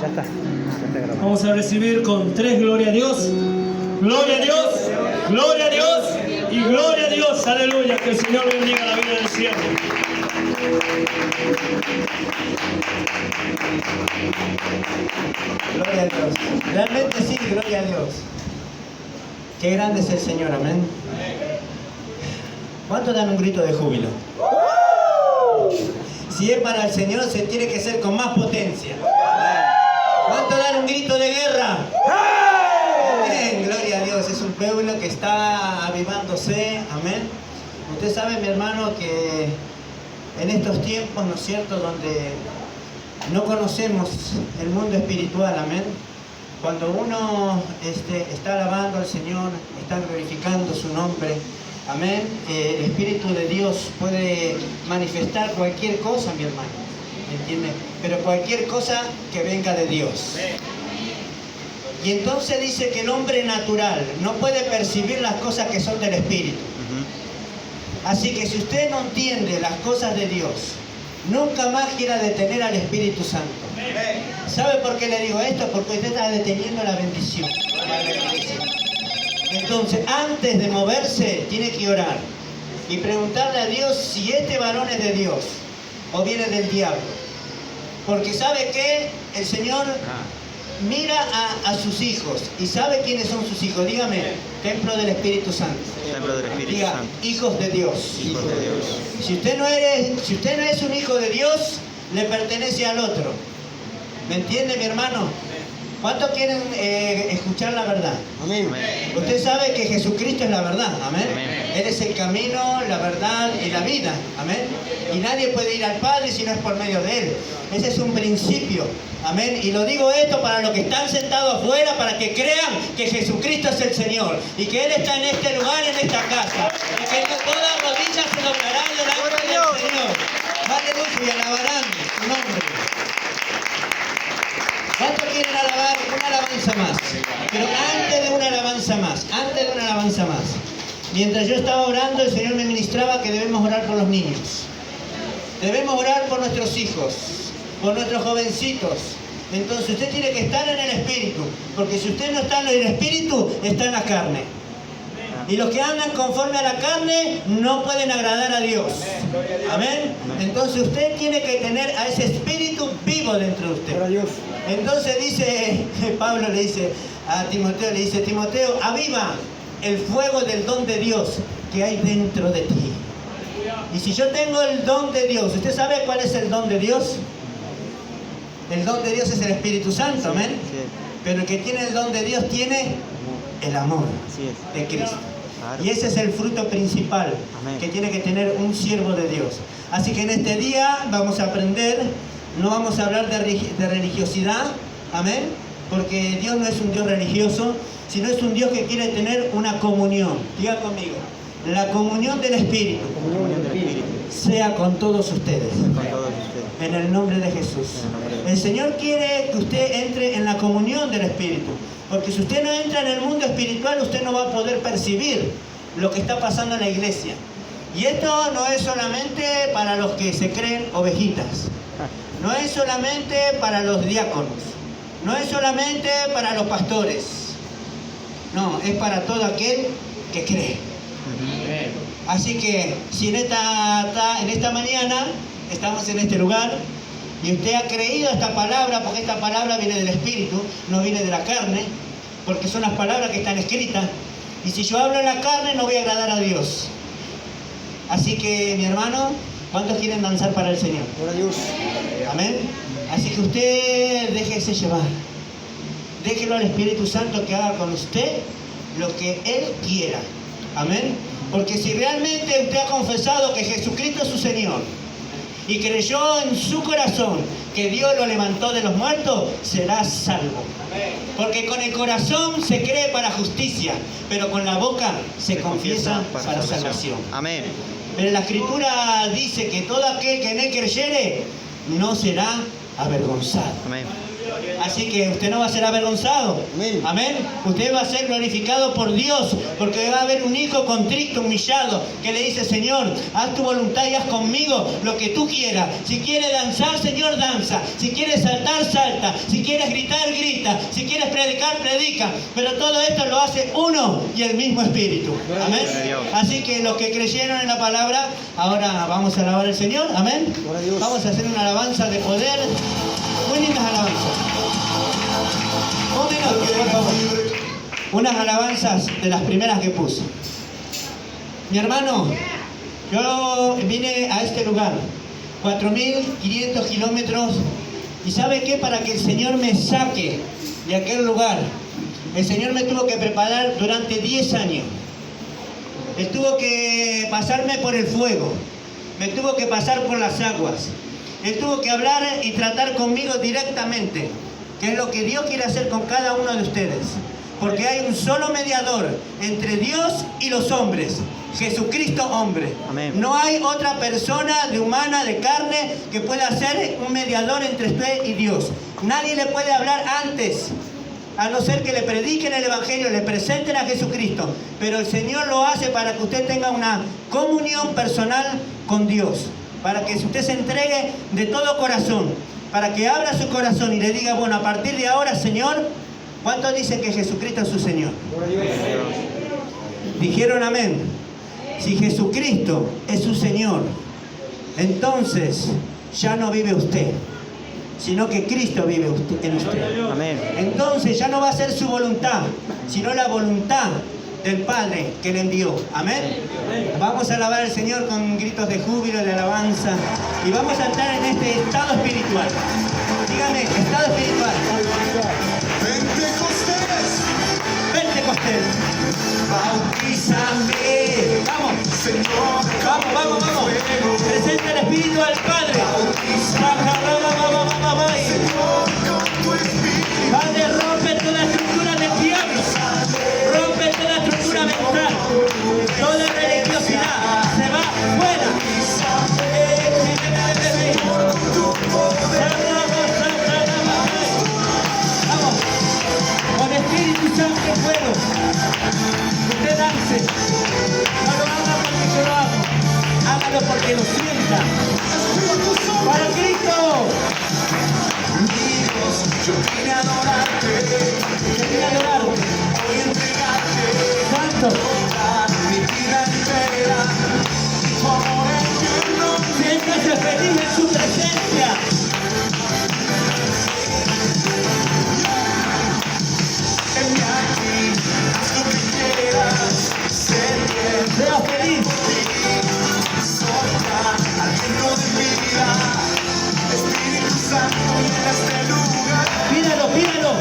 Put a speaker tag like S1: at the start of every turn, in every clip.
S1: Ya está grabando.
S2: Vamos a recibir con 3 gloria a Dios. Gloria a Dios, gloria a Dios y gloria a Dios. Aleluya. Que el Señor bendiga la vida del siervo.
S3: Gloria a Dios. Realmente sí, gloria a Dios. Qué grande es el Señor, amén. ¿Cuántos dan un grito de júbilo? Si es para el Señor, se tiene que ser con más potencia. ¿Cuántos dan un grito de guerra? Amén, gloria a Dios. Es un pueblo que está avivándose, amén. Usted sabe, mi hermano, que en estos tiempos, ¿no es cierto?, donde no conocemos el mundo espiritual, amén. Cuando uno está alabando al Señor, está glorificando su nombre, amén, el Espíritu de Dios puede manifestar cualquier cosa, mi hermano, ¿entiende? Pero cualquier cosa que venga de Dios. Y entonces dice que el hombre natural no puede percibir las cosas que son del Espíritu. Así que si usted no entiende las cosas de Dios, nunca más quiera detener al Espíritu Santo. ¿Sabe por qué le digo esto? Porque usted está deteniendo la bendición. Entonces, antes de moverse, tiene que orar y preguntarle a Dios si este varón es de Dios o viene del diablo. Porque sabe que el Señor mira a sus hijos y sabe quiénes son sus hijos. Dígame, templo del Espíritu Santo.
S1: Templo del Espíritu
S3: Diga,
S1: Santo.
S3: hijos de Dios.
S1: Hijos de Dios.
S3: Si usted no es un hijo de Dios, le pertenece al otro. ¿Me entiende, mi hermano? ¿Cuántos quieren escuchar la verdad?
S1: Amén.
S3: Usted sabe que Jesucristo es la verdad, amén.
S1: Amén.
S3: Él es el camino, la verdad y la vida, amén. Y nadie puede ir al Padre si no es por medio de Él. Ese es un principio, amén. Y lo digo esto para los que están sentados afuera, para que crean que Jesucristo es el Señor y que Él está en este lugar, en esta casa, y que todas rodillas se doblarán delante del Señor. Aleluya, y alabarán su nombre. ¿Cuántos quieren alabar? Una alabanza más. Pero antes de una alabanza más, mientras yo estaba orando, el Señor me ministraba que debemos orar por los niños. Debemos orar por nuestros hijos, por nuestros jovencitos. Entonces usted tiene que estar en el Espíritu, porque si usted no está en el Espíritu, está en la carne. Y los que andan conforme a la carne no pueden agradar a Dios. Amén. Entonces usted tiene que tener a ese Espíritu vivo dentro de usted. Entonces dice, Pablo le dice a Timoteo, le dice, Timoteo, aviva el fuego del don de Dios que hay dentro de ti. Y si yo tengo el don de Dios, ¿usted sabe cuál es el don de Dios? El don de Dios es el Espíritu Santo, amén. Pero el que tiene el don de Dios tiene el amor de Cristo. Y ese es el fruto principal que tiene que tener un siervo de Dios. Así que en este día vamos a aprender, no vamos a hablar de religiosidad, amén, porque Dios no es un Dios religioso, sino es un Dios que quiere tener una comunión. Diga conmigo, la comunión del Espíritu sea con todos ustedes. En el nombre de Jesús. El Señor quiere que usted entre en la comunión del Espíritu. Porque si usted no entra en el mundo espiritual, usted no va a poder percibir lo que está pasando en la iglesia. Y esto no es solamente para los que se creen ovejitas. No es solamente para los diáconos. No es solamente para los pastores. No, es para todo aquel que cree. Así que si en esta mañana estamos en este lugar y usted ha creído esta palabra, porque esta palabra viene del Espíritu, no viene de la carne, porque son las palabras que están escritas, y si yo hablo en la carne no voy a agradar a Dios. Así que, mi hermano, ¿cuántos quieren danzar para el Señor? Amén. Así que usted déjese llevar, déjelo al Espíritu Santo que haga con usted lo que Él quiera. Amén. Porque si realmente usted ha confesado que Jesucristo es su Señor y creyó en su corazón que Dios lo levantó de los muertos, será salvo. Porque con el corazón se cree para justicia, pero con la boca se confiesa para salvación.
S1: Amén.
S3: Pero la Escritura dice que todo aquel que en Él creyere no será avergonzado.
S1: Amén.
S3: Así que usted no va a ser avergonzado. Amén. Usted va a ser glorificado por Dios, porque va a haber un hijo contrito, humillado, que le dice: Señor, haz tu voluntad y haz conmigo lo que tú quieras. Si quieres danzar, Señor, danza. Si quieres saltar, salta. Si quieres gritar, grita. Si quieres predicar, predica. Pero todo esto lo hace uno y el mismo Espíritu. Amén. Así que los que creyeron en la palabra, ahora vamos a alabar al Señor. Amén. Vamos a hacer una alabanza de poder. Muy lindas alabanzas. Un minuto, por favor. Unas alabanzas de las primeras que puse. Mi hermano, yo vine a este lugar, 4.500 kilómetros, y ¿sabe qué? Para que el Señor me saque de aquel lugar, el Señor me tuvo que preparar durante 10 años. Él tuvo que pasarme por el fuego, me tuvo que pasar por las aguas. Él tuvo que hablar y tratar conmigo directamente, que es lo que Dios quiere hacer con cada uno de ustedes. Porque hay un solo mediador entre Dios y los hombres, Jesucristo hombre.
S1: Amén.
S3: No hay otra persona de humana, de carne, que pueda ser un mediador entre usted y Dios. Nadie le puede hablar antes, a no ser que le prediquen el Evangelio, le presenten a Jesucristo. Pero el Señor lo hace para que usted tenga una comunión personal con Dios, para que usted se entregue de todo corazón, para que abra su corazón y le diga: bueno, a partir de ahora, Señor, ¿cuántos dicen que Jesucristo es su Señor? Dijeron amén. Si Jesucristo es su Señor, entonces ya no vive usted, sino que Cristo vive en usted.
S1: Amén.
S3: Entonces ya no va a ser su voluntad, sino la voluntad del Padre que le envió. Amén. Vamos a alabar al Señor con gritos de júbilo, de alabanza, y vamos a entrar en este estado espiritual. Dígame, estado espiritual. Pentecostés. Bautízame. Vamos. Vamos. Presenta el Espíritu al Padre. Padre, rompe toda estructura del diablo. Rompe toda estructura mental. Toda religiosidad se va fuera. Vamos. Con Espíritu Santo y fuego. Usted dance. No lo haga porque yo lo hago. Hágalo porque lo sienta. ¡Para Cristo!
S4: Yo vine a adorarte, hoy entregarte,
S3: Santo,
S4: mi vida entera, tu amor eterno.
S3: siéntase feliz en su presencia.
S4: Envía aquí, haz lo que quieras, ser bien,
S3: Sea feliz.
S4: sopla aliento de vida, Espíritu Santo, llena este lugar.
S3: Pídalo.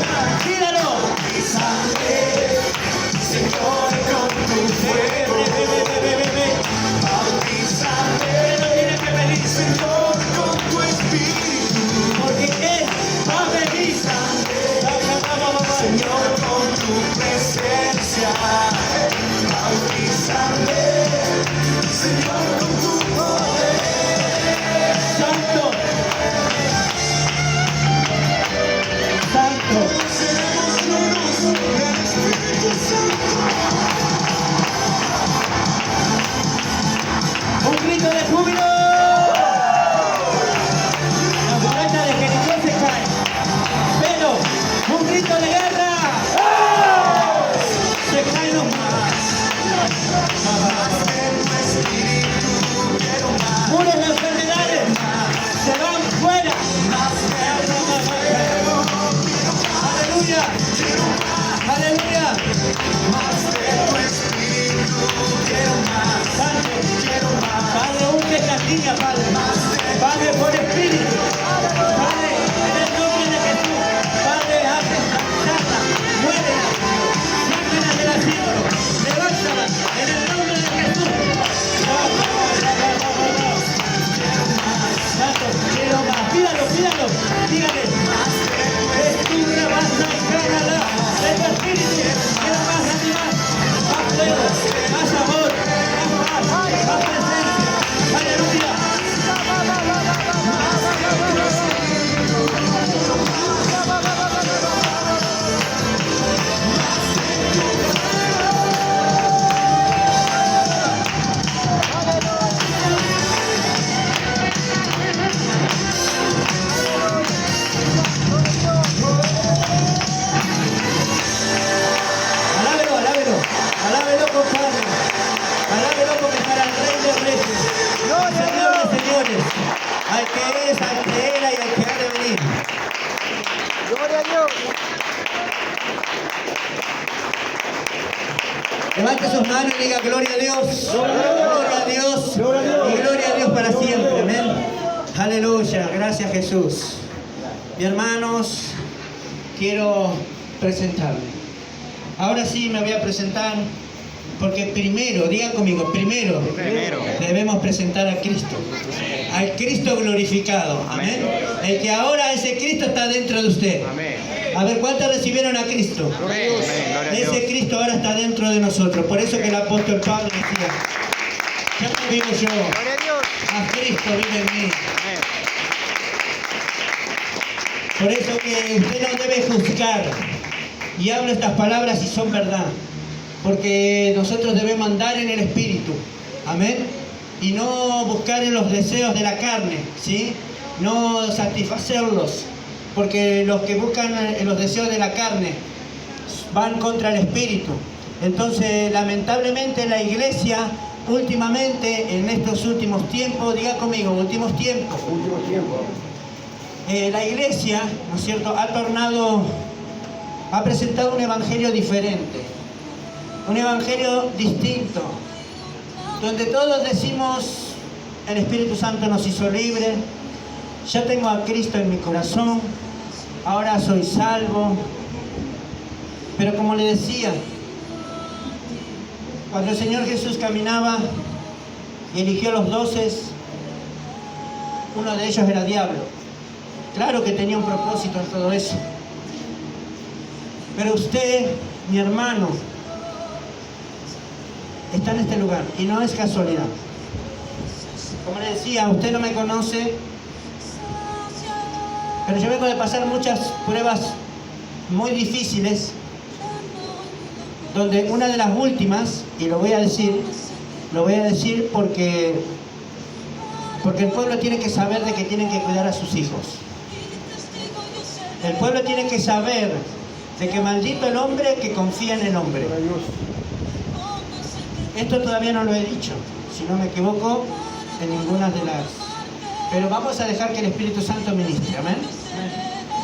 S1: Gloria a Dios.
S3: Levante sus manos y diga gloria a Dios. Gloria a Dios. Y gloria a Dios para siempre. Amén. Aleluya. Gracias, Jesús. Mis hermanos, quiero presentarme. Ahora sí me voy a presentar porque primero, diga conmigo, primero debemos presentar a Cristo. Al Cristo glorificado. Amén. El que ahora ese Cristo está dentro de usted. A ver, ¿cuántos recibieron a Cristo? Ese Cristo ahora está dentro de nosotros. Por eso que el apóstol Pablo decía, ya no vivo yo,
S1: Gloria a Dios.
S3: a Cristo vive en mí. Por eso que usted no debe juzgar. Y hablo estas palabras si son verdad. Porque nosotros debemos andar en el Espíritu. Amén. Y no buscar en los deseos de la carne, ¿sí? No satisfacerlos. Porque los que buscan en los deseos de la carne van contra el Espíritu. Entonces, lamentablemente, la iglesia, últimamente, en estos últimos tiempos, diga conmigo, últimos tiempos. La iglesia, ¿no es cierto?, ha presentado un evangelio diferente. Un evangelio distinto. Donde todos decimos, el Espíritu Santo nos hizo libres. Ya tengo a Cristo en mi corazón, ahora soy salvo. Pero como le decía, cuando el Señor Jesús caminaba y eligió a los 12, uno de ellos era diablo. Claro que tenía un propósito en todo eso. Pero usted, mi hermano, está en este lugar y no es casualidad. Como le decía, usted no me conoce, pero yo vengo de pasar muchas pruebas muy difíciles, donde una de las últimas, y lo voy a decir porque el pueblo tiene que saber de que tienen que cuidar a sus hijos. El pueblo tiene que saber de que maldito el hombre que confía en el hombre. Esto todavía no lo he dicho, si no me equivoco, en ninguna de las... Pero vamos a dejar que el Espíritu Santo ministre, amén.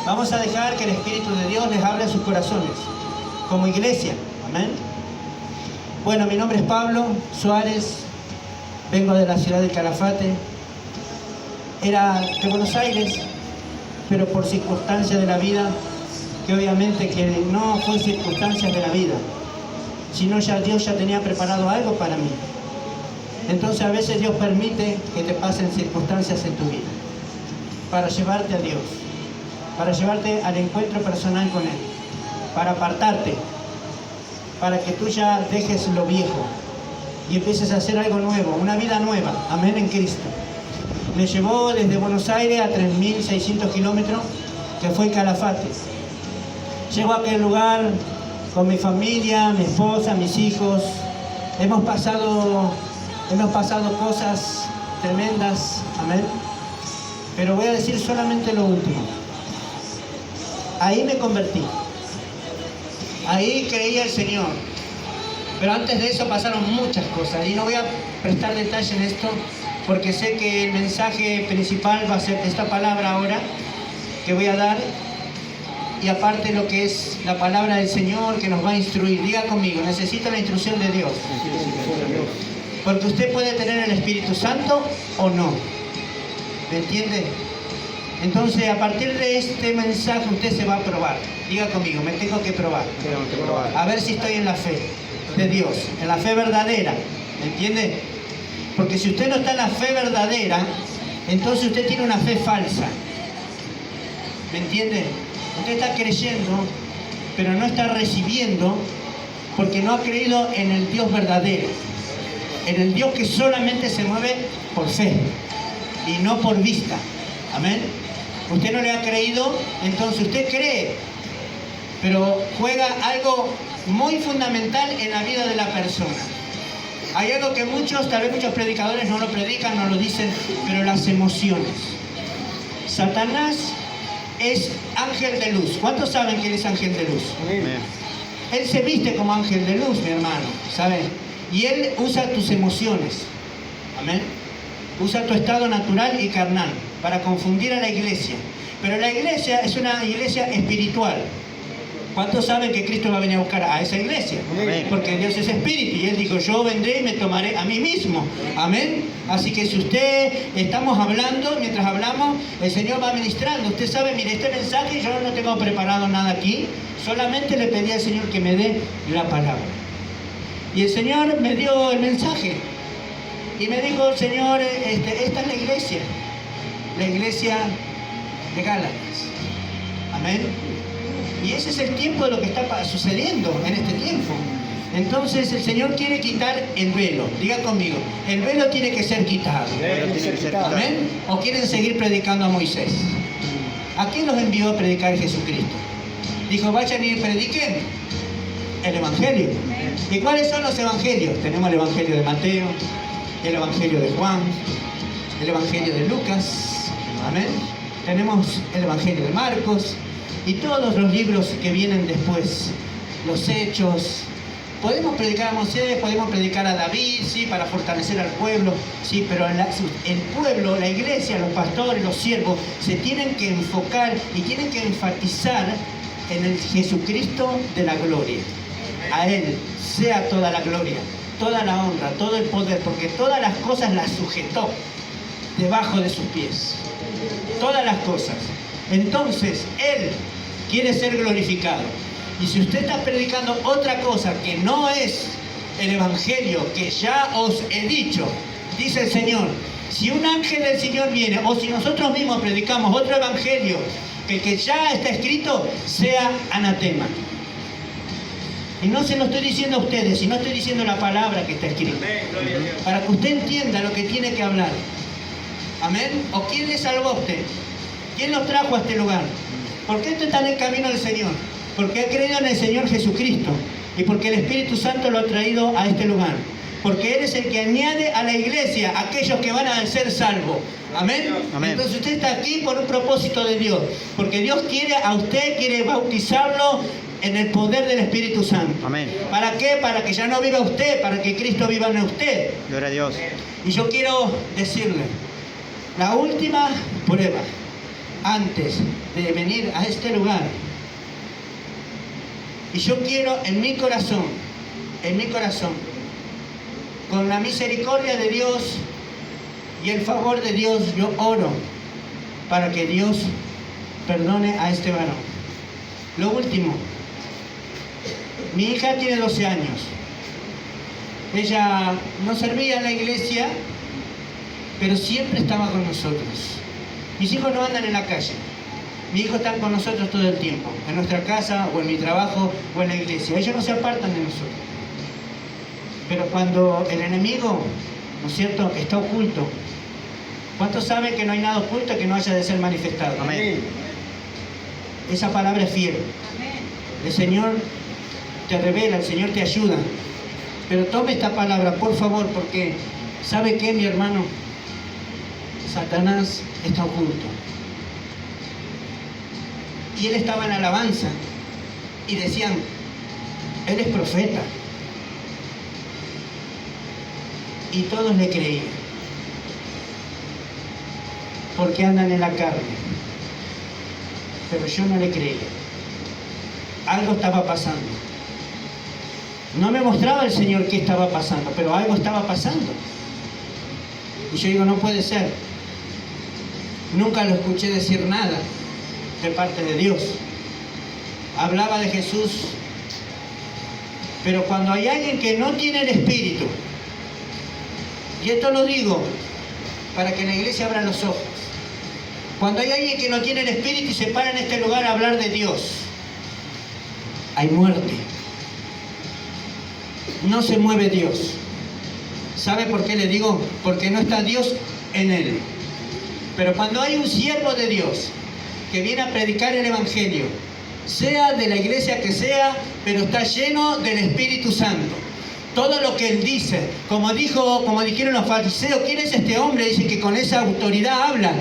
S3: Vamos a dejar que el Espíritu de Dios les hable a sus corazones, como iglesia, amén. Bueno, mi nombre es Pablo Suárez, vengo de la ciudad de Calafate, era de Buenos Aires, pero por circunstancias de la vida, que obviamente que no fue circunstancias de la vida, sino ya Dios ya tenía preparado algo para mí. Entonces a veces Dios permite que te pasen circunstancias en tu vida para llevarte a Dios, para llevarte al encuentro personal con Él, para apartarte, para que tú ya dejes lo viejo y empieces a hacer algo nuevo, una vida nueva, amén, en Cristo. Me llevó desde Buenos Aires a 3.600 kilómetros, que fue Calafate. Llego a aquel lugar con mi familia, mi esposa, mis hijos. Hemos pasado cosas tremendas, amén. Pero voy a decir solamente lo último. Ahí me convertí. Ahí creí al Señor. Pero antes de eso pasaron muchas cosas. Y no voy a prestar detalle en esto, porque sé que el mensaje principal va a ser esta palabra ahora que voy a dar. Y aparte lo que es la palabra del Señor que nos va a instruir. Diga conmigo, necesito la instrucción de Dios. Porque usted puede tener el Espíritu Santo o no. ¿Me entiende? Entonces, a partir de este mensaje usted se va a probar. Diga conmigo, me tengo que probar. A ver si estoy en la fe de Dios, en la fe verdadera. ¿Me entiende? Porque si usted no está en la fe verdadera, entonces usted tiene una fe falsa. ¿Me entiende? Usted está creyendo, pero no está recibiendo, porque no ha creído en el Dios verdadero. En el Dios que solamente se mueve por fe y no por vista. Amén. Usted no le ha creído, entonces usted cree, pero juega algo muy fundamental en la vida de la persona. Hay algo que tal vez muchos predicadores no lo predican, no lo dicen, pero las emociones. Satanás es ángel de luz. ¿Cuántos saben que él es ángel de luz?
S1: Amén.
S3: Él se viste como ángel de luz, mi hermano, ¿saben? Y él usa tus emociones. Amén. Usa tu estado natural y carnal para confundir a la iglesia. Pero la iglesia es una iglesia espiritual. ¿Cuántos saben que Cristo va a venir a buscar a esa iglesia?
S1: Amén.
S3: Porque Dios es espíritu y Él dijo, yo vendré y me tomaré a mí mismo. Amén. Así que si usted estamos hablando, mientras hablamos, el Señor va ministrando. Usted sabe, mire, este mensaje yo no tengo preparado nada aquí. Solamente le pedí al Señor que me dé la palabra. Y el Señor me dio el mensaje. Y me dijo, Señor, esta es la iglesia de Gálatas. Amén. Y ese es el tiempo de lo que está sucediendo en este tiempo. Entonces el Señor quiere quitar el velo. Diga conmigo, el velo tiene que ser quitado.
S1: Pero tiene que ser quitado.
S3: Amén. ¿O quieren seguir predicando a Moisés? ¿A quién los envió a predicar Jesucristo? Dijo, vayan y prediquen el Evangelio. ¿Y cuáles son los evangelios? Tenemos el Evangelio de Mateo, el Evangelio de Juan, el Evangelio de Lucas. Amén. Tenemos el Evangelio de Marcos y todos los libros que vienen después, los Hechos. Podemos predicar a Moisés, podemos predicar a David, sí, para fortalecer al pueblo, sí, pero el pueblo, la iglesia, los pastores, los siervos, se tienen que enfocar y tienen que enfatizar en el Jesucristo de la gloria. A Él sea toda la gloria, toda la honra, todo el poder, porque todas las cosas las sujetó debajo de sus pies. Todas las cosas. Entonces, Él quiere ser glorificado. Y si usted está predicando otra cosa que no es el Evangelio que ya os he dicho, dice el Señor, si un ángel del Señor viene, o si nosotros mismos predicamos otro Evangelio que ya está escrito, sea anatema. Y no se lo estoy diciendo a ustedes, sino estoy diciendo la palabra que está escrita. Para que usted entienda lo que tiene que hablar. Amén. ¿O quién le salvó a usted? ¿Quién los trajo a este lugar? ¿Por qué usted está en el camino del Señor? Porque ha creído en el Señor Jesucristo. Y porque el Espíritu Santo lo ha traído a este lugar. Porque Él es el que añade a la iglesia a aquellos que van a ser salvos. Amén.
S1: Amén.
S3: Entonces usted está aquí por un propósito de Dios. Porque Dios quiere a usted, quiere bautizarlo en el poder del Espíritu Santo.
S1: Amén.
S3: ¿Para qué? Para que ya no viva usted, para que Cristo viva en usted.
S1: Gloria a Dios.
S3: Y yo quiero decirle, la última prueba antes de venir a este lugar, y yo quiero en mi corazón, con la misericordia de Dios y el favor de Dios, yo oro para que Dios perdone a este varón. Lo último, mi hija tiene 12 años. Ella no servía en la iglesia, pero siempre estaba con nosotros. Mis hijos no andan en la calle. Mis hijos están con nosotros todo el tiempo, en nuestra casa, o en mi trabajo, o en la iglesia. Ellos no se apartan de nosotros. Pero cuando el enemigo, ¿no es cierto?, está oculto. ¿Cuántos saben que no hay nada oculto que no haya de ser manifestado?
S1: Amén.
S3: Esa palabra es fiel. El Señor te revela, el Señor te ayuda. Pero tome esta palabra, por favor, porque ¿sabe qué, mi hermano? Satanás está oculto. Y él estaba en alabanza. Y decían, él es profeta. Y todos le creían. Porque andan en la carne. Pero yo no le creía. Algo estaba pasando. No me mostraba el Señor qué estaba pasando, pero algo estaba pasando. Y yo digo, no puede ser. Nunca lo escuché decir nada de parte de Dios. Hablaba de Jesús. Pero cuando hay alguien que no tiene el Espíritu, y esto lo digo para que la iglesia abra los ojos, cuando hay alguien que no tiene el Espíritu y se para en este lugar a hablar de Dios, hay muerte. No se mueve Dios. ¿Sabe por qué le digo? Porque no está Dios en él. Pero cuando hay un siervo de Dios que viene a predicar el Evangelio, sea de la iglesia que sea, pero está lleno del Espíritu Santo, todo lo que él dice, como dijeron los fariseos, ¿quién es este hombre? Dice que con esa autoridad habla,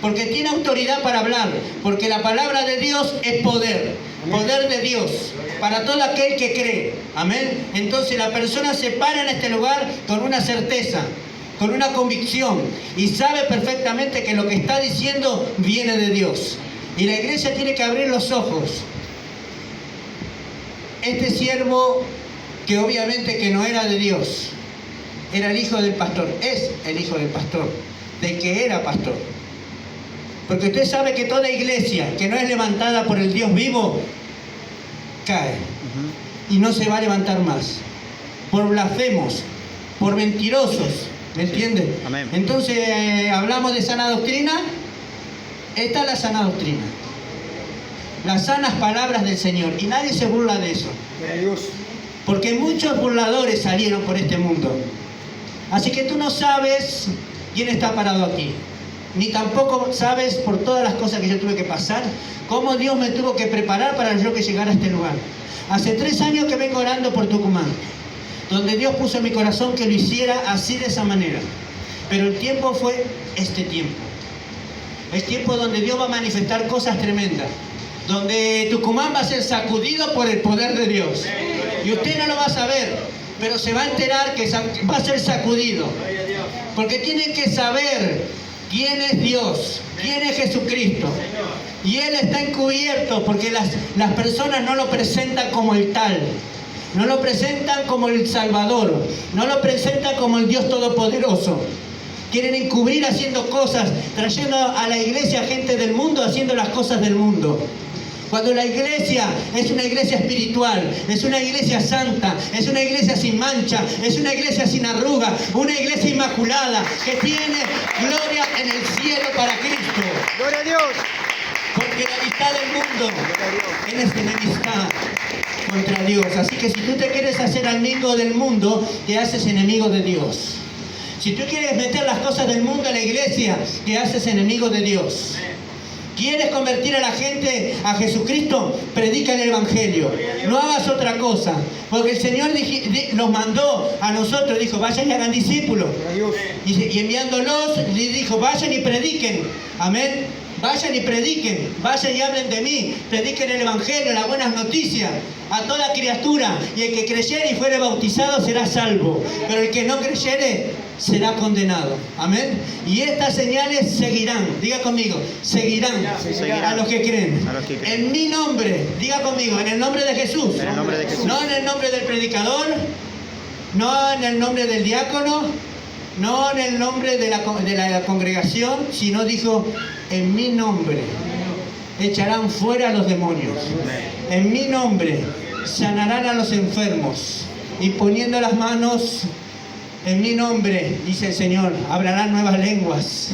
S3: porque tiene autoridad para hablar, porque la palabra de Dios es poder, poder de Dios, para todo aquel que cree. Amén. Entonces la persona se para en este lugar con una certeza, con una convicción, y sabe perfectamente que lo que está diciendo viene de Dios. Y la iglesia tiene que abrir los ojos. Este siervo, que obviamente que no era de Dios, era el hijo del pastor, es el hijo del pastor, de que era pastor. Porque usted sabe que toda iglesia que no es levantada por el Dios vivo, cae. Y no se va a levantar más. Por blasfemos, por mentirosos, ¿me entiende?
S1: Amén.
S3: Entonces, hablamos de sana doctrina. Esta es la sana doctrina. Las sanas palabras del Señor. Y nadie se burla de eso. Porque muchos burladores salieron por este mundo. Así que tú no sabes quién está parado aquí. Ni tampoco sabes, por todas las cosas que yo tuve que pasar, cómo Dios me tuvo que preparar para yo que llegara a este lugar. Hace 3 años que vengo orando por Tucumán, donde Dios puso en mi corazón que lo hiciera así, de esa manera. Pero el tiempo fue este tiempo. Es tiempo donde Dios va a manifestar cosas tremendas. Donde Tucumán va a ser sacudido por el poder de Dios. Y usted no lo va a saber, pero se va a enterar que va a ser sacudido. Porque tienen que saber quién es Dios, quién es Jesucristo. Y Él está encubierto porque las personas no lo presentan como el tal. No lo presentan como el Salvador. No lo presentan como el Dios Todopoderoso. Quieren encubrir haciendo cosas, trayendo a la iglesia gente del mundo, haciendo las cosas del mundo. Cuando la iglesia es una iglesia espiritual, es una iglesia santa, es una iglesia sin mancha, es una iglesia sin arruga, una iglesia inmaculada, que tiene gloria en el cielo para Cristo.
S1: ¡Gloria a Dios!
S3: Porque la mitad del mundo es enemistad contra Dios. Así que si tú te quieres hacer amigo del mundo, te haces enemigo de Dios. Si tú quieres meter las cosas del mundo a la iglesia, te haces enemigo de Dios. ¿Quieres convertir a la gente a Jesucristo? Predica el Evangelio. No hagas otra cosa. Porque el Señor nos mandó a nosotros, dijo, vayan y hagan discípulos. Y enviándolos, le dijo, vayan y prediquen. Amén. Vayan y prediquen, vayan y hablen de mí, prediquen el Evangelio, las buenas noticias a toda criatura. Y el que creyere y fuere bautizado será salvo, pero el que no creyere será condenado. Amén. Y estas señales seguirán, diga conmigo, seguirán a los que creen. En mi nombre, diga conmigo, en el nombre de Jesús.
S1: En el nombre de Jesús.
S3: No en el nombre del predicador, no en el nombre del diácono, no en el nombre de la congregación, sino dijo, en mi nombre echarán fuera a los demonios. En mi nombre sanarán a los enfermos. Y poniendo las manos en mi nombre, dice el Señor, hablarán nuevas lenguas.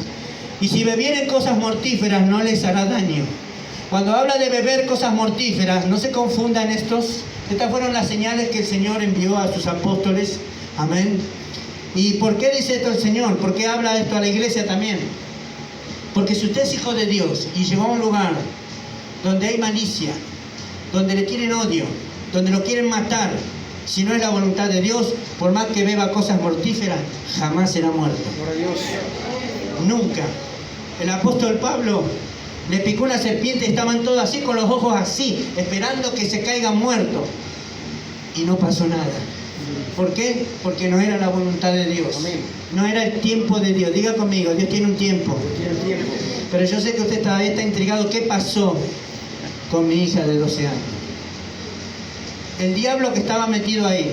S3: Y si bebieren cosas mortíferas, no les hará daño. Cuando habla de beber cosas mortíferas, no se confundan estos. Estas fueron las señales que el Señor envió a sus apóstoles. Amén. ¿Y por qué dice esto el Señor? ¿Por qué habla esto a la iglesia también? Porque si usted es hijo de Dios y llegó a un lugar donde hay malicia, donde le tienen odio, donde lo quieren matar, si no es la voluntad de Dios, por más que beba cosas mortíferas, jamás será muerto. Nunca. El apóstol Pablo le picó una serpiente y estaban todos así con los ojos así, esperando que se caigan muertos. Y no pasó nada. ¿Por qué? Porque no era la voluntad de Dios. No era el tiempo de Dios. Diga conmigo, Dios tiene un tiempo. Pero yo sé que usted todavía está intrigado. ¿Qué pasó con mi hija de 12 años? El diablo que estaba metido ahí.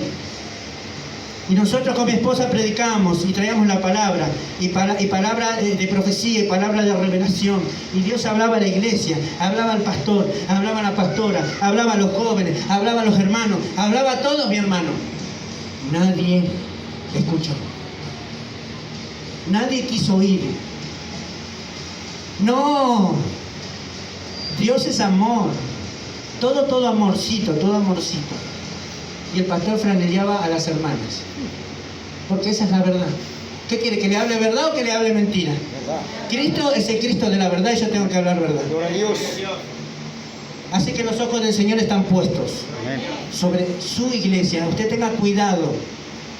S3: Y nosotros con mi esposa predicábamos y traíamos la palabra. Y palabra de profecía y palabra de revelación. Y Dios hablaba a la iglesia, hablaba al pastor, hablaba a la pastora, hablaba a los jóvenes, hablaba a los hermanos, hablaba a todos, mi hermano. Nadie escuchó. Nadie quiso oír. No. Dios es amor. Todo amorcito, todo amorcito. Y el pastor franeleaba a las hermanas. Porque esa es la verdad. ¿Qué quiere? ¿Que le hable verdad o que le hable mentira? Verdad. Cristo es el Cristo de la verdad y yo tengo que hablar verdad. Gloria a Dios. Así que los ojos del Señor están puestos sobre su iglesia. Usted tenga cuidado.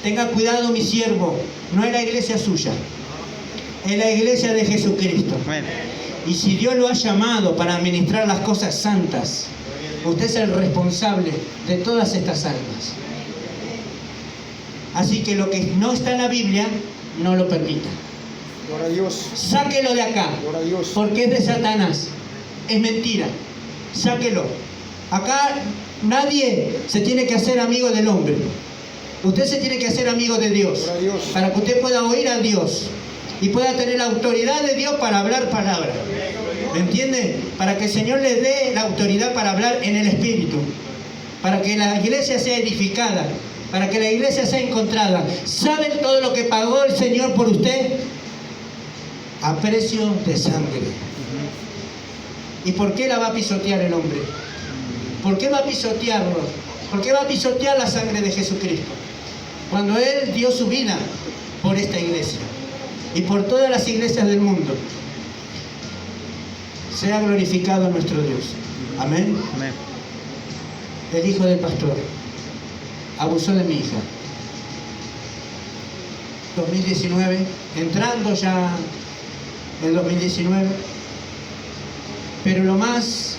S3: Tenga cuidado, mi siervo. No es la iglesia suya. Es la iglesia de Jesucristo. Amén. Y si Dios lo ha llamado para administrar las cosas santas, usted es el responsable de todas estas almas. Así que lo que no está en la Biblia, no lo permita.
S5: Gloria a Dios.
S3: Sáquelo de acá.
S5: Gloria a Dios.
S3: Porque es de Satanás. es mentira. Sáquelo. Acá nadie se tiene que hacer amigo del hombre. Usted se tiene que hacer amigo de Dios, para que usted pueda oír a Dios y pueda tener la autoridad de Dios para hablar palabra. ¿Me entiende? Para que el Señor le dé la autoridad para hablar en el Espíritu, para que la iglesia sea edificada, para que la iglesia sea encontrada. ¿Saben todo lo que pagó el Señor por usted? A precio de sangre. ¿Y por qué la va a pisotear el hombre? ¿Por qué va a pisotearlo? ¿Por qué va a pisotear la sangre de Jesucristo? Cuando Él dio su vida por esta iglesia y por todas las iglesias del mundo. Sea glorificado nuestro Dios. Amén.
S1: Amén.
S3: El hijo del pastor abusó de mi hija. 2019, entrando ya en 2019. Pero lo más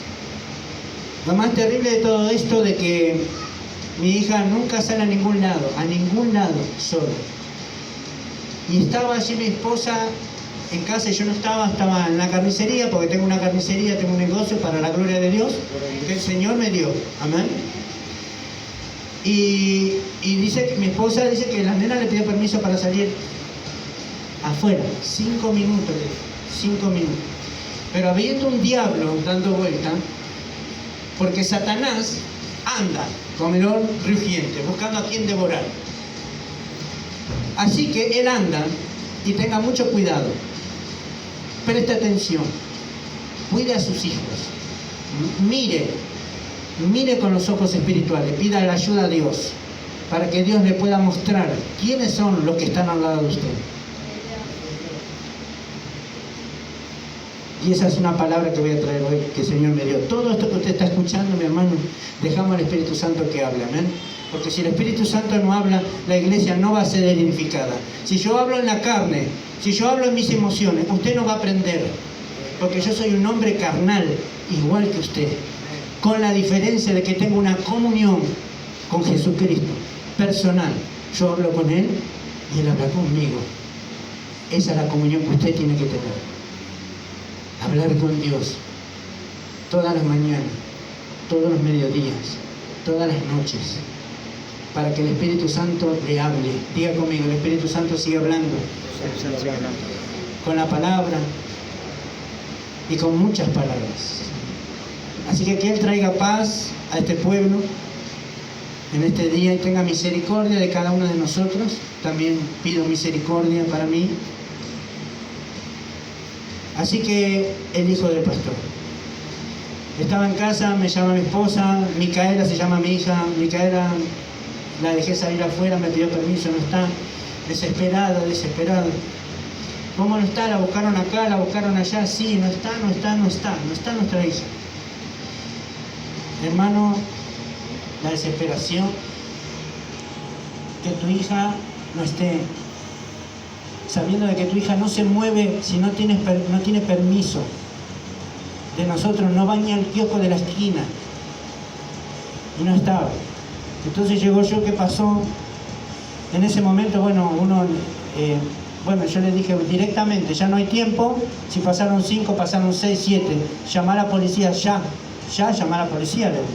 S3: terrible de todo esto, de que mi hija nunca sale a ningún lado sola. Y estaba allí mi esposa en casa, y yo no estaba en la carnicería, porque tengo una carnicería, tengo un negocio para la gloria de Dios, que el Señor me dio. Amén. Y dice, mi esposa dice que la nena le pidió permiso para salir afuera, 5 minutos, 5 minutos. Pero habiendo un diablo dando vuelta, porque Satanás anda como león rugiente, buscando a quien devorar. Así que él anda, y tenga mucho cuidado. Preste atención. Cuide a sus hijos. Mire con los ojos espirituales. Pida la ayuda a Dios, para que Dios le pueda mostrar quiénes son los que están al lado de usted. Y esa es una palabra que voy a traer hoy, que el Señor me dio. Todo esto que usted está escuchando, mi hermano, dejamos al Espíritu Santo que hable, amén. Porque si el Espíritu Santo no habla, la iglesia no va a ser edificada. Si yo hablo en la carne, si yo hablo en mis emociones, usted no va a aprender. Porque yo soy un hombre carnal, igual que usted. Con la diferencia de que tengo una comunión con Jesucristo, personal. Yo hablo con Él y Él habla conmigo. Esa es la comunión que usted tiene que tener. Hablar con Dios todas las mañanas, todos los mediodías, todas las noches, para que el Espíritu Santo le hable. Diga conmigo, el Espíritu Santo sigue hablando, con la palabra y con muchas palabras. Así que Él traiga paz a este pueblo en este día y tenga misericordia de cada uno de nosotros. También pido misericordia para mí. Así que el hijo del pastor. Estaba en casa, me llama mi esposa, Micaela se llama mi hija. Micaela la dejé salir afuera, me pidió permiso, no está. Desesperada. ¿Cómo no está? La buscaron acá, la buscaron allá. Sí, no está nuestra hija. Hermano, la desesperación, que tu hija no esté, sabiendo de que tu hija no se mueve si no tiene permiso de nosotros, no va ni al kiosco de la esquina, y no estaba. Entonces llegó yo, ¿qué pasó? En ese momento, yo le dije directamente, ya no hay tiempo, si pasaron 5, pasaron 6, 7, llamar a la policía ya llamar a la policía, le dije.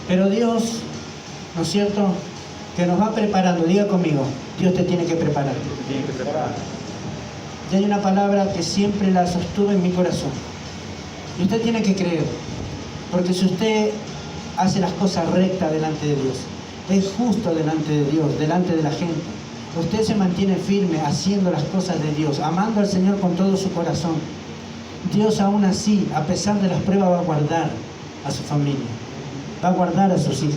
S3: Pero Dios, ¿no es cierto?, que nos va preparando. Diga conmigo, Dios te tiene que preparar. Y hay una palabra que siempre la sostuve en mi corazón. Y usted tiene que creer. Porque si usted hace las cosas rectas delante de Dios, es justo delante de Dios, delante de la gente, usted se mantiene firme haciendo las cosas de Dios, amando al Señor con todo su corazón, Dios aún así, a pesar de las pruebas, va a guardar a su familia, va a guardar a sus hijos.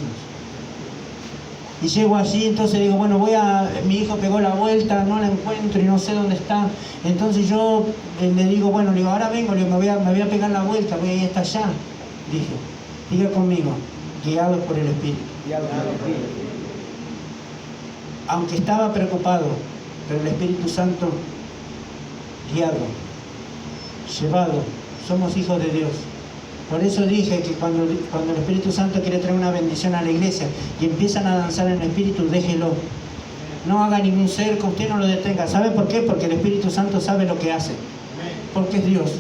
S3: Y llego allí, entonces digo, mi hijo pegó la vuelta, no la encuentro y no sé dónde está. Entonces yo le digo, ahora vengo, me voy a pegar la vuelta, ahí está allá. Dije, diga conmigo, guiado por el Espíritu. Aunque estaba preocupado, pero el Espíritu Santo, guiado, llevado, somos hijos de Dios. Por eso dije que cuando el Espíritu Santo quiere traer una bendición a la iglesia y empiezan a danzar en el Espíritu, déjelo. No haga ningún cerco, usted no lo detenga. ¿Sabe por qué? Porque el Espíritu Santo sabe lo que hace. Porque es Dios.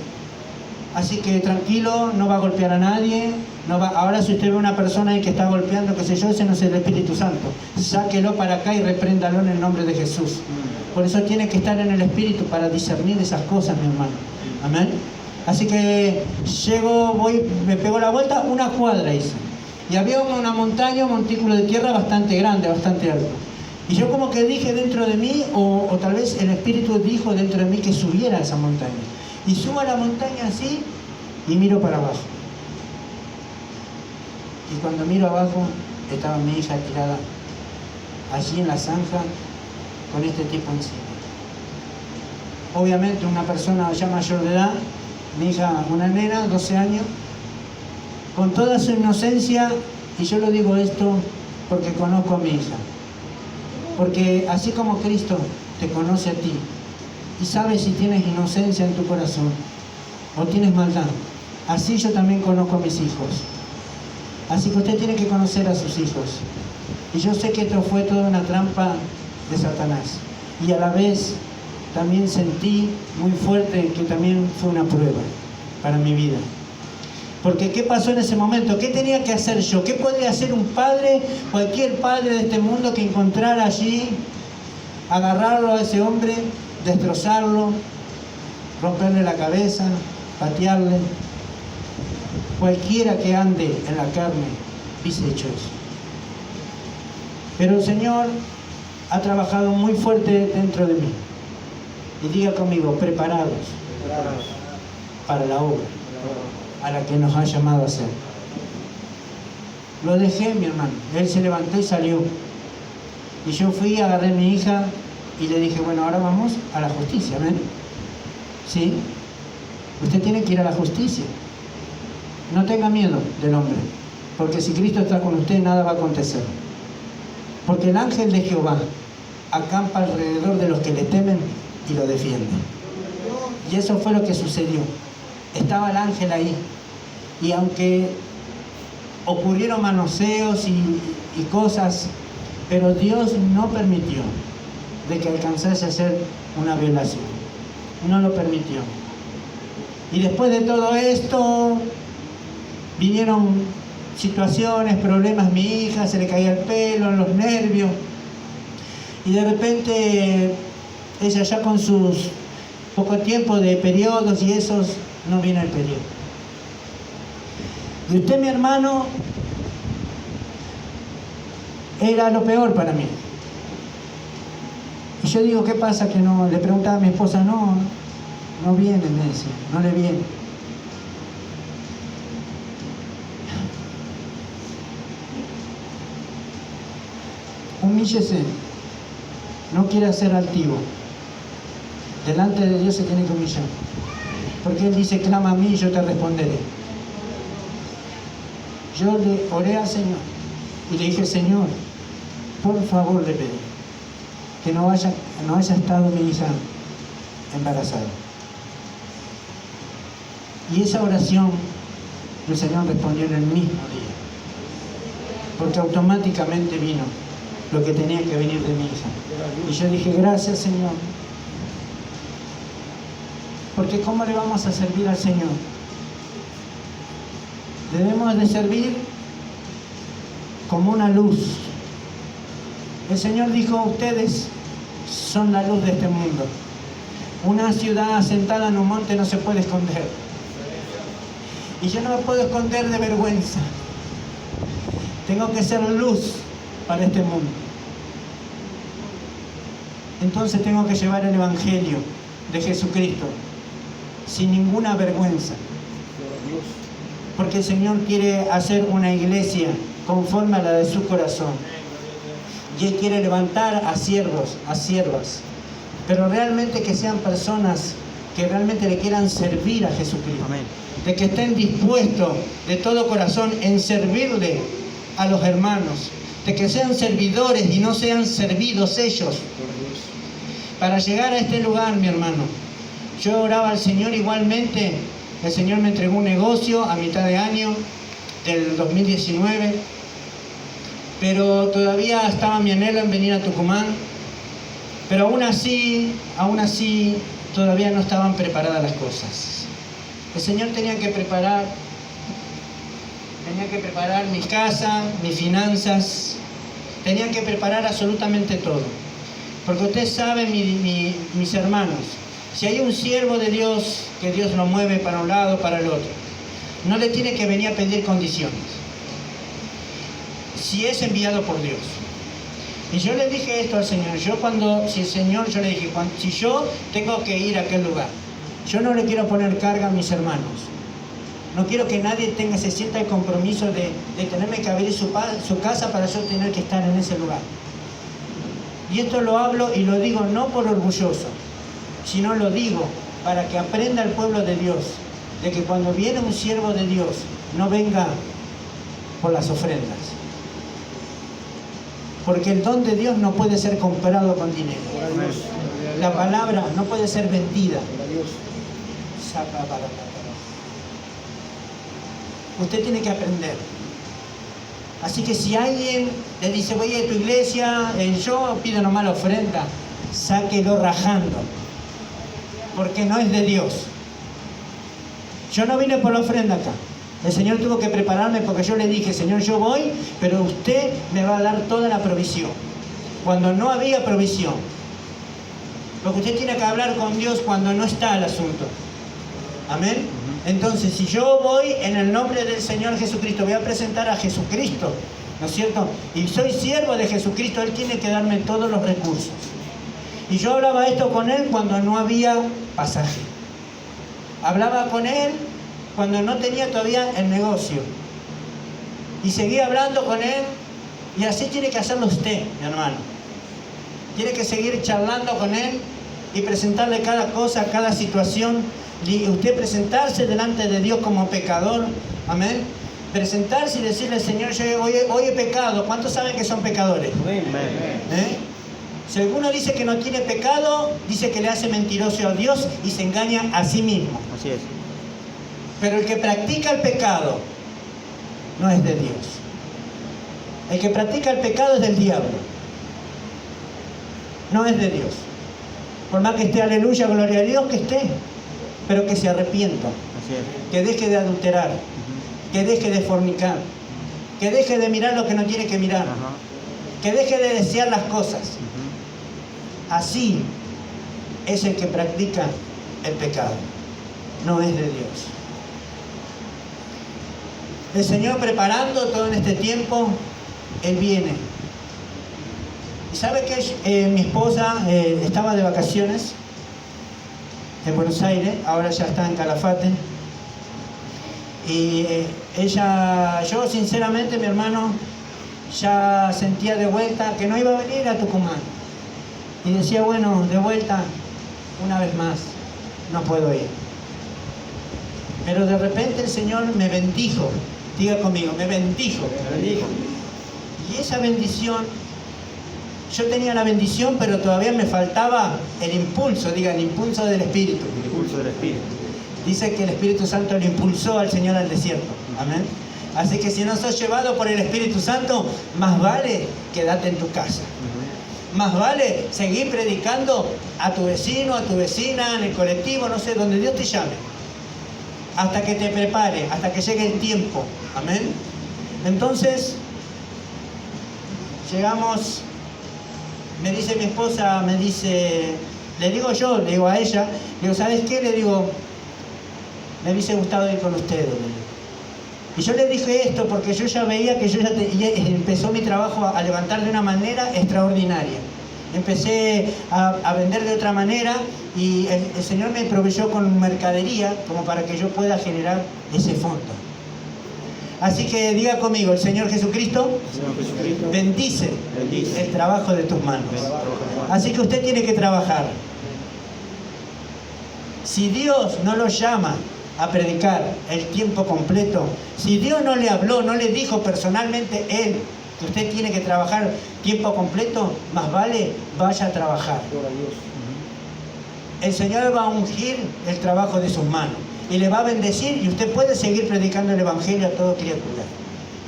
S3: Así que tranquilo, no va a golpear a nadie. No va. Ahora si usted ve una persona ahí que está golpeando, qué sé yo, ese no es el Espíritu Santo. Sáquelo para acá y repréndalo en el nombre de Jesús. Por eso tiene que estar en el Espíritu para discernir esas cosas, mi hermano. Amén. Así que llego, voy, me pego la vuelta, una cuadra hice. Y había una montaña, un montículo de tierra bastante grande, bastante alto. Y yo como que dije dentro de mí, o tal vez el Espíritu dijo dentro de mí que subiera a esa montaña. Y subo a la montaña así y miro para abajo. Y cuando miro abajo, estaba mi hija tirada allí en la zanja con este tipo encima. Obviamente una persona ya mayor de edad, mi hija, una nena, 12 años, con toda su inocencia, y yo lo digo esto porque conozco a mi hija. Porque así como Cristo te conoce a ti y sabe si tienes inocencia en tu corazón o tienes maldad, así yo también conozco a mis hijos. Así que usted tiene que conocer a sus hijos. Y yo sé que esto fue toda una trampa de Satanás. Y a la vez también sentí muy fuerte que también fue una prueba para mi vida. Porque ¿qué pasó en ese momento? ¿Qué tenía que hacer yo? ¿Qué podría hacer un padre, cualquier padre de este mundo que encontrara allí, agarrarlo a ese hombre, destrozarlo, romperle la cabeza, patearle? Cualquiera que ande en la carne hubiese hecho eso. Pero el Señor ha trabajado muy fuerte dentro de mí. Y diga conmigo, preparados para la obra a la que nos ha llamado a hacer. Lo dejé, mi hermano. Él se levantó y salió. Y yo fui, agarré a mi hija y le dije, bueno, ahora vamos a la justicia, ¿ven? ¿Sí? Usted tiene que ir a la justicia. No tenga miedo del hombre, porque si Cristo está con usted, nada va a acontecer. Porque el ángel de Jehová acampa alrededor de los que le temen y lo defiende. Y eso fue lo que sucedió. Estaba el ángel ahí. Y aunque ocurrieron manoseos y cosas, pero Dios no permitió de que alcanzase a ser una violación. No lo permitió. Y después de todo esto, vinieron situaciones, problemas. Mi hija se le caía el pelo, los nervios. Y de repente, ella ya con sus poco tiempo de periodos y esos, no viene el periodo. Y usted, mi hermano, era lo peor para mí. Y yo digo, ¿qué pasa que no? Le preguntaba a mi esposa, no viene, me decía, no le viene. Humíllese, no quiera ser altivo. Delante de Dios se tiene que humillar. Porque Él dice, clama a mí y yo te responderé. Yo le oré al Señor y le dije, Señor, por favor le pedí que no haya estado mi hija embarazada. Y esa oración el Señor respondió en el mismo día. Porque automáticamente vino lo que tenía que venir de mi hija. Y yo dije, gracias Señor. Porque ¿cómo le vamos a servir al Señor? Debemos de servir como una luz. El Señor dijo, ustedes son la luz de este mundo. Una ciudad asentada en un monte no se puede esconder. Y yo no me puedo esconder de vergüenza. Tengo que ser luz para este mundo. Entonces tengo que llevar el Evangelio de Jesucristo sin ninguna vergüenza. Porque el Señor quiere hacer una iglesia conforme a la de su corazón. Y Él quiere levantar a siervos, a siervas. Pero realmente que sean personas que realmente le quieran servir a Jesucristo.
S1: Amén.
S3: De que estén dispuestos de todo corazón en servirle a los hermanos. De que sean servidores y no sean servidos ellos. Para llegar a este lugar, mi hermano, yo oraba al Señor igualmente. El Señor me entregó un negocio a mitad de año del 2019, pero todavía estaba mi anhelo en venir a Tucumán, pero aún así todavía no estaban preparadas las cosas. El Señor tenía que preparar mi casa, mis finanzas, tenía que preparar absolutamente todo. Porque ustedes saben, mis hermanos, si hay un siervo de Dios, que Dios lo mueve para un lado, para el otro, no le tiene que venir a pedir condiciones, si es enviado por Dios. Y yo le dije esto al Señor, yo le dije, si yo tengo que ir a aquel lugar, yo no le quiero poner carga a mis hermanos. No quiero que nadie se sienta el compromiso de tenerme que abrir su casa para yo tener que estar en ese lugar. Y esto lo hablo y lo digo no por orgulloso, sino lo digo para que aprenda el pueblo de Dios, de que cuando viene un siervo de Dios, no venga por las ofrendas. Porque el don de Dios no puede ser comprado con dinero. La palabra no puede ser vendida. Usted tiene que aprender. Así que si alguien le dice, voy a tu iglesia, yo pido nomás la ofrenda, sáquelo rajando. Porque no es de Dios. Yo no vine por la ofrenda acá. El Señor tuvo que prepararme porque yo le dije, Señor, yo voy, pero usted me va a dar toda la provisión. Cuando no había provisión. Porque usted tiene que hablar con Dios cuando no está el asunto. Amén. Entonces, si yo voy en el nombre del Señor Jesucristo, voy a presentar a Jesucristo, ¿no es cierto? Y soy siervo de Jesucristo, Él tiene que darme todos los recursos. Y yo hablaba esto con Él cuando no había pasaje. Hablaba con Él cuando no tenía todavía el negocio. Y seguía hablando con Él, y así tiene que hacerlo usted, mi hermano. Tiene que seguir charlando con Él y presentarle cada cosa, cada situación. Y usted presentarse delante de Dios como pecador, amén. Presentarse y decirle, Señor, yo hoy he pecado. ¿Cuántos saben que son pecadores? Si alguno dice que no tiene pecado, dice que le hace mentiroso a Dios y se engaña a sí mismo.
S1: Así es.
S3: Pero el que practica el pecado no es de Dios. El que practica el pecado es del diablo. No es de Dios. Por más que esté, aleluya, gloria a Dios, que esté. Pero que se arrepienta, que deje de adulterar, que deje de fornicar, que deje de mirar lo que no tiene que mirar, que deje de desear las cosas. Así es el que practica el pecado, no es de Dios. El Señor preparando todo en este tiempo, Él viene. ¿Y sabe que mi esposa estaba de vacaciones en Buenos Aires, ahora ya está en Calafate, y yo sinceramente, mi hermano, ya sentía de vuelta que no iba a venir a Tucumán, y decía, bueno, de vuelta una vez más, no puedo ir. Pero de repente el Señor me bendijo, diga conmigo, me bendijo. Y esa bendición, yo tenía la bendición, pero todavía me faltaba el impulso, diga, el impulso del Espíritu.
S1: El impulso del Espíritu.
S3: Dice que el Espíritu Santo le impulsó al Señor al desierto. Amén. Así que si no sos llevado por el Espíritu Santo, más vale quedarte en tu casa. Más vale seguir predicando a tu vecino, a tu vecina, en el colectivo, no sé, donde Dios te llame. Hasta que te prepare, hasta que llegue el tiempo. Amén. Entonces, llegamos. Me dice mi esposa, le digo a ella, ¿sabes qué? Le digo, me hubiese gustado ir con ustedes. Y yo le dije esto porque yo ya veía que empezó mi trabajo a levantar de una manera extraordinaria. Empecé a vender de otra manera y el Señor me proveyó con mercadería como para que yo pueda generar ese fondo. Así que diga conmigo, el Señor Jesucristo bendice el trabajo de tus manos. Así que usted tiene que trabajar. Si Dios no lo llama a predicar el tiempo completo, si Dios no le habló, no le dijo personalmente Él que usted tiene que trabajar tiempo completo, más vale vaya a trabajar. El Señor va a ungir el trabajo de sus manos y le va a bendecir, y usted puede seguir predicando el Evangelio a toda criatura.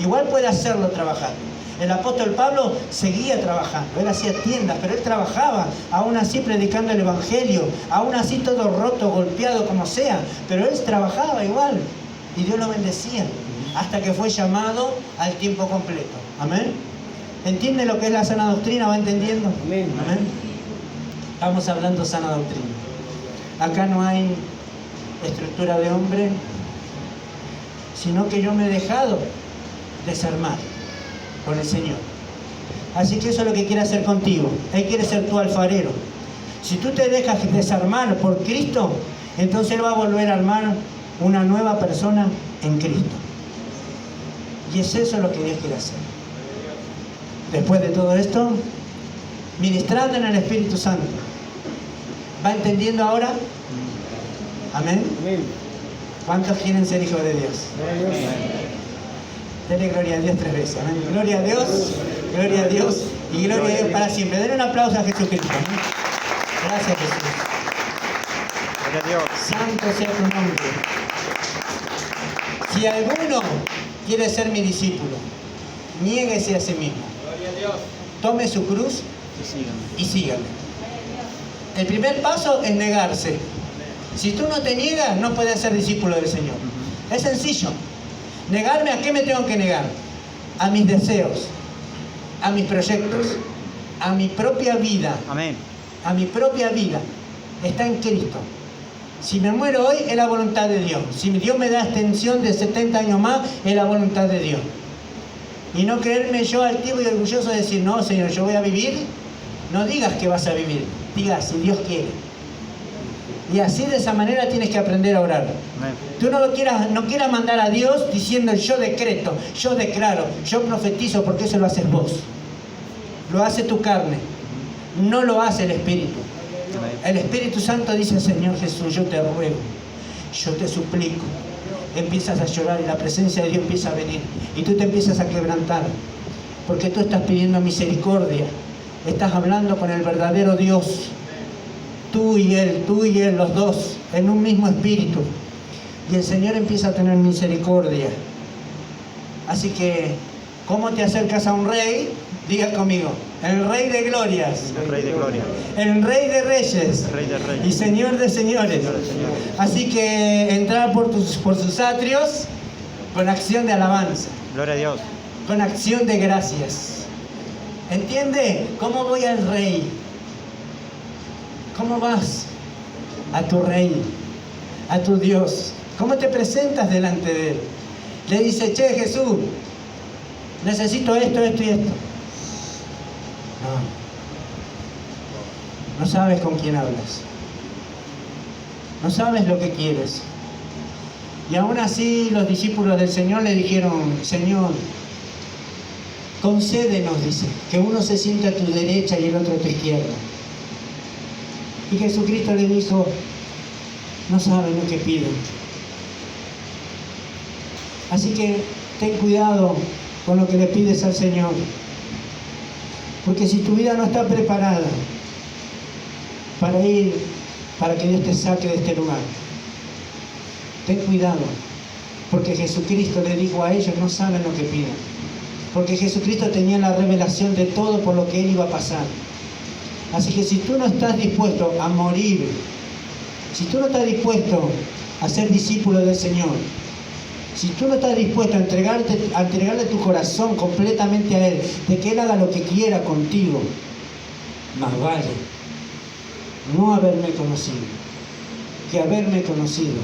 S3: Igual puede hacerlo trabajando. El apóstol Pablo seguía trabajando, él hacía tiendas, pero él trabajaba, aún así predicando el Evangelio, aún así todo roto, golpeado, como sea, pero él trabajaba igual y Dios lo bendecía hasta que fue llamado al tiempo completo. Amén. ¿Entiende lo que es la sana doctrina? ¿Va entendiendo?
S1: Amén.
S3: Amén. Estamos hablando sana doctrina. Acá no hay estructura de hombre, sino que yo me he dejado desarmar con el Señor. Así que eso es lo que quiere hacer contigo. Él quiere ser tu alfarero. Si tú te dejas desarmar por Cristo, entonces Él va a volver a armar una nueva persona en Cristo. Y es eso lo que Dios quiere hacer. Después de todo esto, ministrando en el Espíritu Santo. ¿Va entendiendo ahora? Amén.
S1: Amén.
S3: ¿Cuántos quieren ser hijos de Dios? Dele gloria a Dios 3 veces. Amén. Gloria a Dios y gloria a Dios para siempre. Denle un aplauso a Jesucristo. Amén. Gracias, Jesús.
S1: Gloria a Dios.
S3: Santo sea tu nombre. Si alguno quiere ser mi discípulo, niéguese a sí mismo. Tome su cruz y sígame. El primer paso es negarse. Si tú no te niegas, no puedes ser discípulo del Señor. Es sencillo. ¿Negarme a qué me tengo que negar? A mis deseos, a mis proyectos, a mi propia vida.
S1: Amén.
S3: A mi propia vida. Está en Cristo. Si me muero hoy, es la voluntad de Dios. Si Dios me da extensión de 70 años más, es la voluntad de Dios. Y no creerme yo altivo y orgulloso de decir, no, Señor, yo voy a vivir. No digas que vas a vivir. Digas, si Dios quiere. Y así, de esa manera, tienes que aprender a orar.
S1: Amén.
S3: Tú no quieras mandar a Dios diciendo, yo decreto, yo declaro, yo profetizo, porque eso lo haces vos. Lo hace tu carne. No lo hace el Espíritu. El Espíritu Santo dice, Señor Jesús, yo te ruego, yo te suplico. Empiezas a llorar y la presencia de Dios empieza a venir. Y tú te empiezas a quebrantar. Porque tú estás pidiendo misericordia. Estás hablando con el verdadero Dios. Tú y Él, los dos, en un mismo espíritu. Y el Señor empieza a tener misericordia. Así que, ¿cómo te acercas a un rey? Diga conmigo, el Rey de glorias,
S1: El Rey de gloria.
S3: el Rey de reyes,
S1: El Rey de reyes.
S3: y Señor de señores.
S1: Señor de señores.
S3: Así que entrar por sus atrios con acción de alabanza,
S1: Gloria a Dios.
S3: con acción de gracias. ¿Entiende? ¿Cómo voy al Rey? ¿Cómo vas a tu Rey, a tu Dios? ¿Cómo te presentas delante de Él? Le dice, che, Jesús, necesito esto, esto y esto. No sabes con quién hablas. No sabes lo que quieres. Y aún así los discípulos del Señor le dijeron, Señor, concédenos, dice, que uno se sienta a tu derecha y el otro a tu izquierda. Y Jesucristo le dijo, no saben lo que piden. Así que ten cuidado con lo que le pides al Señor. Porque si tu vida no está preparada para que Dios te saque de este lugar, ten cuidado. Porque Jesucristo le dijo a ellos, no saben lo que piden. Porque Jesucristo tenía la revelación de todo por lo que Él iba a pasar. Así que si tú no estás dispuesto a morir, si tú no estás dispuesto a ser discípulo del Señor, si tú no estás dispuesto a entregarle tu corazón completamente a Él, de que Él haga lo que quiera contigo, más vale no haberme conocido, que haberme conocido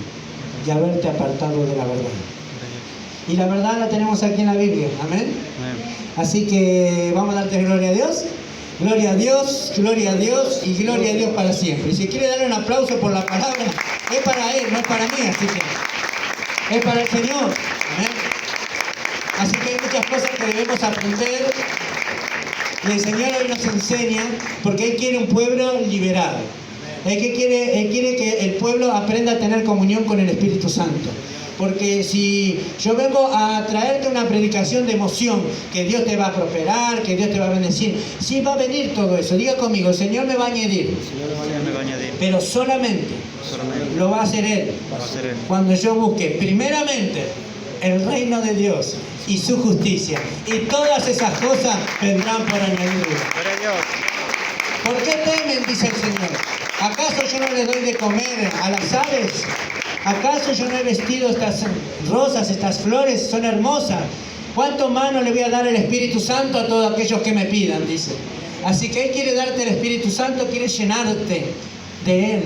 S3: y haberte apartado de la verdad. Y la verdad la tenemos aquí en la Biblia, amén.
S1: Amén.
S3: Así que vamos a darte gloria a Dios. Gloria a Dios, gloria a Dios y gloria a Dios para siempre. Y si quiere darle un aplauso por la palabra, es para Él, no es para mí, así que es para el Señor. Amén. Así que hay muchas cosas que debemos aprender. Y el Señor hoy nos enseña, porque Él quiere un pueblo liberado. Él quiere que el pueblo aprenda a tener comunión con el Espíritu Santo. Porque si yo vengo a traerte una predicación de emoción, que Dios te va a prosperar, que Dios te va a bendecir, sí va a venir todo eso. Diga conmigo, el Señor me va a añadir.
S1: El Señor me va a añadir.
S3: Pero solamente lo va a hacer Él.
S1: Va a ser Él.
S3: Cuando yo busque primeramente el reino de Dios y su justicia. Y todas esas cosas vendrán por añadidura.
S1: Gloria a Dios.
S3: ¿Por qué temen? Dice el Señor. ¿Acaso yo no les doy de comer a las aves? ¿Acaso yo no he vestido estas rosas, estas flores? Son hermosas. ¿Cuánto más no le voy a dar el Espíritu Santo a todos aquellos que me pidan? Dice. Así que Él quiere darte el Espíritu Santo, quiere llenarte de Él.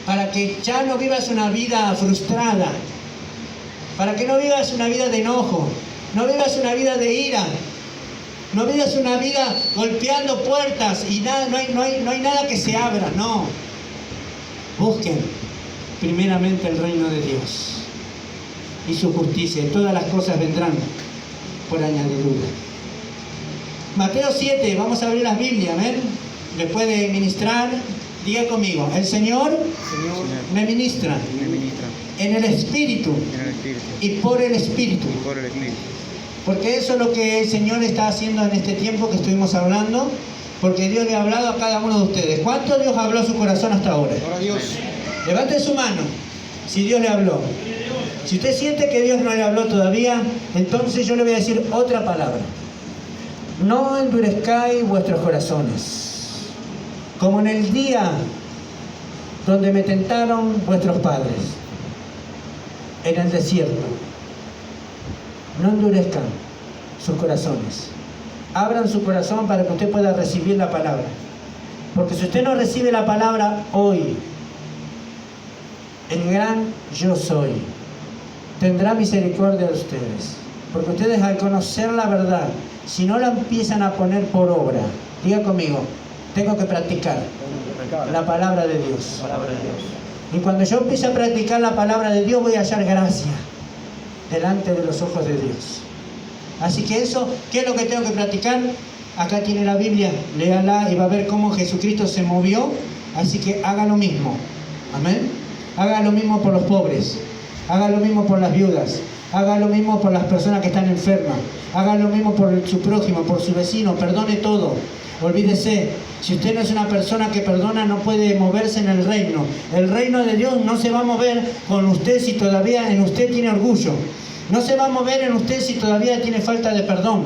S3: Para que ya no vivas una vida frustrada. Para que no vivas una vida de enojo. No vivas una vida de ira. No vivas una vida golpeando puertas y nada, no hay nada que se abra, no. Busquen primeramente el reino de Dios y su justicia, y todas las cosas vendrán por añadidura. Mateo 7, vamos a abrir las Biblias, ¿ven? Después de ministrar, diga conmigo, el Señor me ministra
S1: Me ministra
S3: en el Espíritu
S1: en el Espíritu
S3: y por el Espíritu.
S1: y por el Espíritu.
S3: Porque eso es lo que el Señor está haciendo en este tiempo que estuvimos hablando, porque Dios le ha hablado a cada uno de ustedes. ¿Cuánto Dios habló a su corazón hasta ahora?
S1: Gloria a Dios.
S3: Levante su mano si Dios le habló. Si usted siente que Dios no le habló todavía, entonces yo le voy a decir otra palabra. No endurezcáis vuestros corazones, como en el día donde me tentaron vuestros padres, en el desierto. No endurezcan sus corazones. Abran su corazón para que usted pueda recibir la palabra. Porque si usted no recibe la palabra hoy, el gran yo soy tendrá misericordia de ustedes. Porque ustedes al conocer la verdad, si no la empiezan a poner por obra, diga conmigo, tengo que practicar la palabra de Dios.
S1: Palabra de Dios.
S3: Y cuando yo empiece a practicar la palabra de Dios, voy a hallar gracia delante de los ojos de Dios. Así que eso, ¿qué es lo que tengo que practicar? Acá tiene la Biblia, léala y va a ver cómo Jesucristo se movió. Así que haga lo mismo. Amén. Haga lo mismo por los pobres. Haga lo mismo por las viudas. Haga lo mismo por las personas que están enfermas. Haga lo mismo por su prójimo, por su vecino. Perdone todo. Olvídese, si usted no es una persona que perdona, no puede moverse en el reino. El reino de Dios no se va a mover con usted si todavía en usted tiene orgullo. No se va a mover en usted si todavía tiene falta de perdón.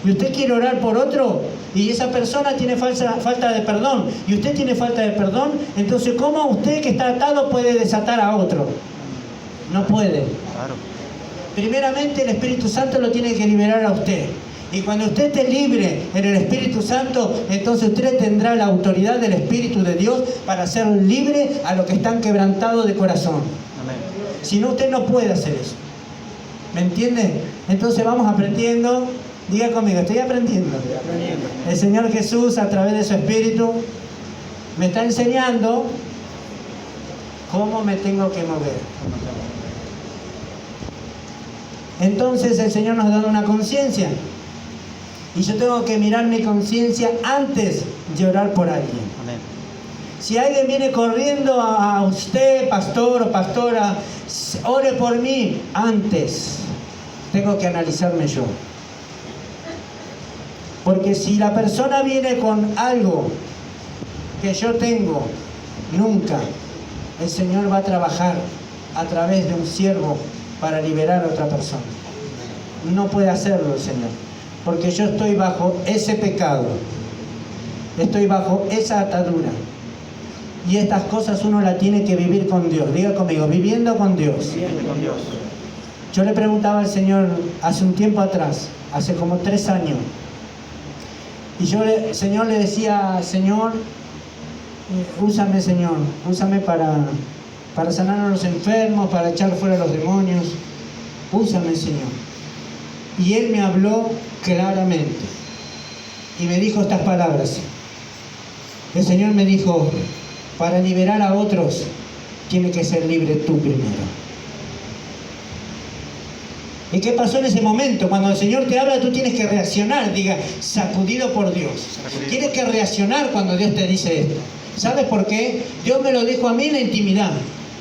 S3: Y usted quiere orar por otro y esa persona tiene falta de perdón y usted tiene falta de perdón, entonces ¿cómo usted que está atado puede desatar a otro? No puede.
S1: Claro.
S3: Primeramente el Espíritu Santo lo tiene que liberar a usted. Y cuando usted esté libre en el Espíritu Santo, entonces usted tendrá la autoridad del Espíritu de Dios para ser libre a los que están quebrantados de corazón.
S1: Amén.
S3: Si no, usted no puede hacer eso. ¿Me entiende? Entonces vamos aprendiendo. Diga conmigo, estoy aprendiendo. El Señor Jesús, a través de su Espíritu, me está enseñando cómo me tengo que mover. Entonces el Señor nos ha dado una conciencia. Y yo tengo que mirar mi conciencia antes de orar por alguien.
S1: Amén.
S3: Si alguien viene corriendo a usted, pastor o pastora, ore por mí antes. Tengo que analizarme yo. Porque si la persona viene con algo que yo tengo, nunca el Señor va a trabajar a través de un siervo para liberar a otra persona. No puede hacerlo el Señor. Porque yo estoy bajo ese pecado. Estoy bajo esa atadura. Y estas cosas uno las tiene que vivir con Dios. Diga conmigo, viviendo con Dios.
S1: Viviendo con Dios.
S3: Yo le preguntaba al Señor hace un tiempo atrás, hace como 3 años. Y yo, Señor, le decía, Señor, úsame, Señor, úsame para sanar a los enfermos, para echar fuera a los demonios. Úsame, Señor. Y Él me habló claramente. Y me dijo estas palabras. El Señor me dijo, para liberar a otros, tienes que ser libre tú primero. ¿Y qué pasó en ese momento? Cuando el Señor te habla, tú tienes que reaccionar. Diga, sacudido por Dios.
S1: Sacudido.
S3: Tienes que reaccionar cuando Dios te dice esto. ¿Sabes por qué? Dios me lo dijo a mí en la intimidad.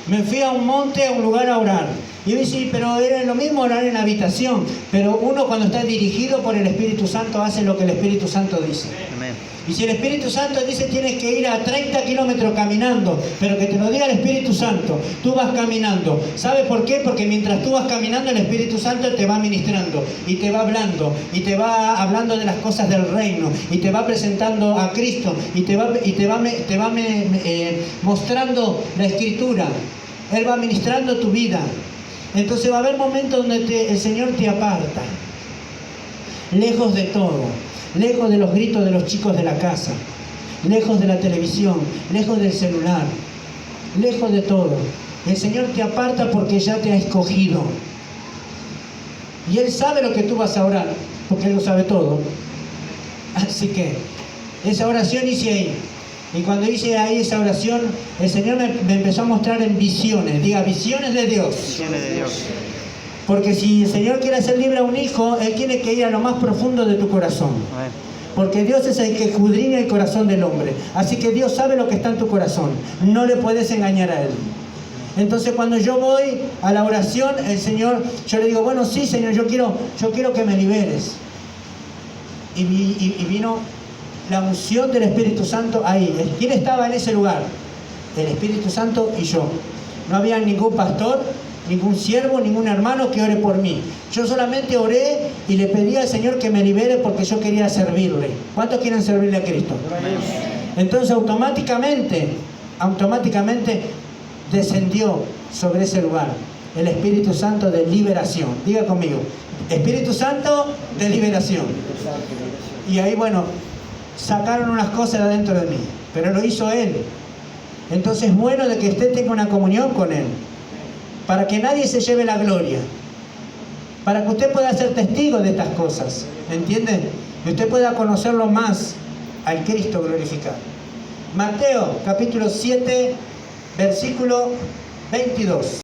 S3: Me fui a un monte, a un lugar a orar. Y yo decía, pero era lo mismo orar en la habitación. Pero uno cuando está dirigido por el Espíritu Santo hace lo que el Espíritu Santo dice.
S1: Amén.
S3: Y si el Espíritu Santo dice tienes que ir a 30 kilómetros caminando, pero que te lo diga el Espíritu Santo, tú vas caminando. ¿Sabe por qué? Porque mientras tú vas caminando, el Espíritu Santo te va ministrando y te va hablando, y te va hablando de las cosas del reino, y te va presentando a Cristo, y te va mostrando la Escritura. Él va ministrando tu vida. Entonces va a haber momentos donde el Señor te aparta, lejos de todo. Lejos de los gritos de los chicos de la casa, lejos de la televisión, lejos del celular, lejos de todo. El Señor te aparta porque ya te ha escogido. Y Él sabe lo que tú vas a orar, porque Él lo sabe todo. Así que esa oración hice ahí. Y cuando hice ahí esa oración, el Señor me empezó a mostrar en visiones. Diga, visiones de Dios.
S1: Visiones de Dios.
S3: Porque si el Señor quiere hacer libre a un hijo, Él tiene que ir a lo más profundo de tu corazón.
S1: Amén.
S3: Porque Dios es el que escudriña el corazón del hombre. Así que Dios sabe lo que está en tu corazón. No le puedes engañar a Él. Entonces cuando yo voy a la oración, el Señor, yo le digo, bueno, sí, Señor, yo quiero que me liberes. Y vino la unción del Espíritu Santo ahí. ¿Quién estaba en ese lugar? El Espíritu Santo y yo. No había ningún pastor, ningún siervo, ningún hermano que ore por mí. Yo solamente oré y le pedí al Señor que me libere porque yo quería servirle. ¿Cuántos quieren servirle a Cristo? Entonces automáticamente descendió sobre ese lugar el Espíritu Santo de liberación. Diga conmigo, Espíritu Santo de liberación. Y ahí, bueno, sacaron unas cosas de adentro de mí, pero lo hizo Él. Entonces es bueno de que usted tenga una comunión con Él, para que nadie se lleve la gloria, para que usted pueda ser testigo de estas cosas, ¿entiende? Que usted pueda conocerlo más al Cristo glorificado. Mateo capítulo 7, versículo 22.